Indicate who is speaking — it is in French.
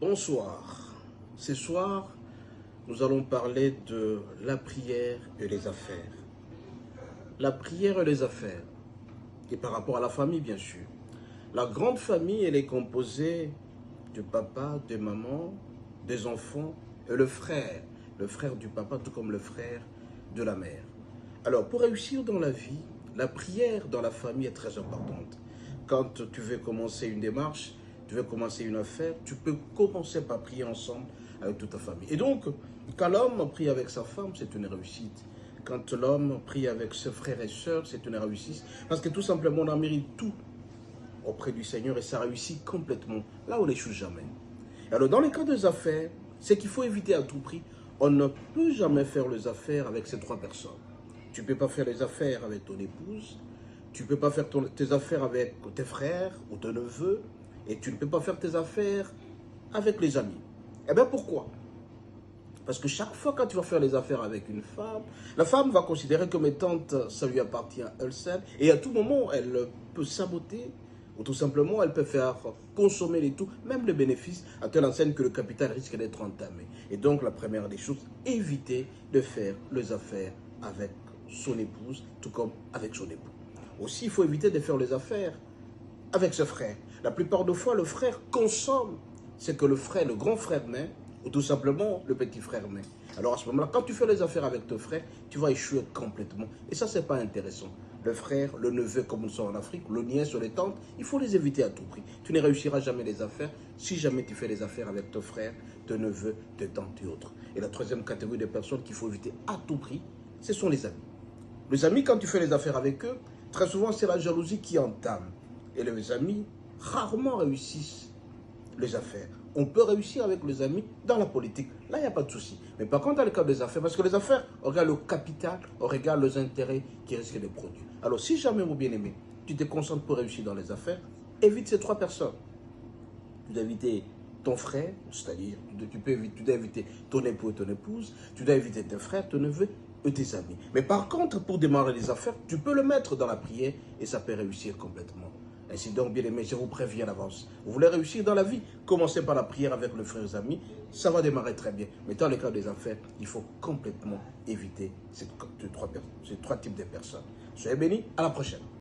Speaker 1: Bonsoir. Ce soir, nous allons parler de la prière et les affaires. La prière et les affaires. Et par rapport à la famille, bien sûr. La grande famille, elle est composée du papa, de maman, des enfants et le frère. Le frère du papa, tout comme le frère de la mère. Alors, pour réussir dans la vie, la prière dans la famille est très importante. Quand tu veux commencer une démarche, tu veux commencer une affaire, tu peux commencer par prier ensemble avec toute ta famille. Et donc, quand l'homme prie avec sa femme, c'est une réussite. Quand l'homme prie avec ses frères et sœurs, c'est une réussite. Parce que tout simplement, on a mérité tout auprès du Seigneur et ça réussit complètement. Là, on n'échoue jamais. Alors, dans les cas des affaires, c'est qu'il faut éviter à tout prix. On ne peut jamais faire les affaires avec ces trois personnes. Tu ne peux pas faire les affaires avec ton épouse, tu ne peux pas faire tes affaires avec tes frères ou tes neveux, et tu ne peux pas faire tes affaires avec les amis. Eh bien pourquoi? Parce que chaque fois quand tu vas faire les affaires avec une femme, la femme va considérer que mes tantes, ça lui appartient à elle seule, et à tout moment, elle peut saboter, ou tout simplement, elle peut faire consommer les tout, même les bénéfices, à telle enseigne que le capital risque d'être entamé. Et donc, la première des choses, éviter de faire les affaires avec son épouse, tout comme avec son époux. Aussi, il faut éviter de faire les affaires avec ses frères. La plupart des fois, le frère consomme ce que le frère, le grand frère met, ou tout simplement le petit frère met. Alors à ce moment-là, quand tu fais les affaires avec ton frère, tu vas échouer complètement. Et ça, c'est pas intéressant. Le frère, le neveu, comme nous sommes en Afrique, le nièce ou les tantes, il faut les éviter à tout prix. Tu ne réussiras jamais les affaires si jamais tu fais les affaires avec ton frère, ton neveu, tes tantes et autres. Et la troisième catégorie de personnes qu'il faut éviter à tout prix, ce sont les amis. Les amis, quand tu fais les affaires avec eux, très souvent, c'est la jalousie qui entame. Et les amis rarement réussissent les affaires. On peut réussir avec les amis dans la politique. Là, il n'y a pas de souci. Mais par contre, dans le cas des affaires, parce que les affaires, on regarde le capital, on regarde les intérêts qui risquent de produire. Alors, si jamais, mon bien-aimé, tu te concentres pour réussir dans les affaires, évite ces trois personnes. Tu dois éviter ton frère, c'est-à-dire, tu dois éviter ton époux et ton épouse, tu dois éviter tes frères, ton neveu et tes amis. Mais par contre, pour démarrer les affaires, tu peux le mettre dans la prière et ça peut réussir complètement. Ainsi donc, bien aimé, je vous préviens d'avance. Vous voulez réussir dans la vie, commencez par la prière avec le frère et les amis, ça va démarrer très bien. Mais dans le cas des affaires, il faut complètement éviter ces trois types de personnes. Soyez bénis, à la prochaine.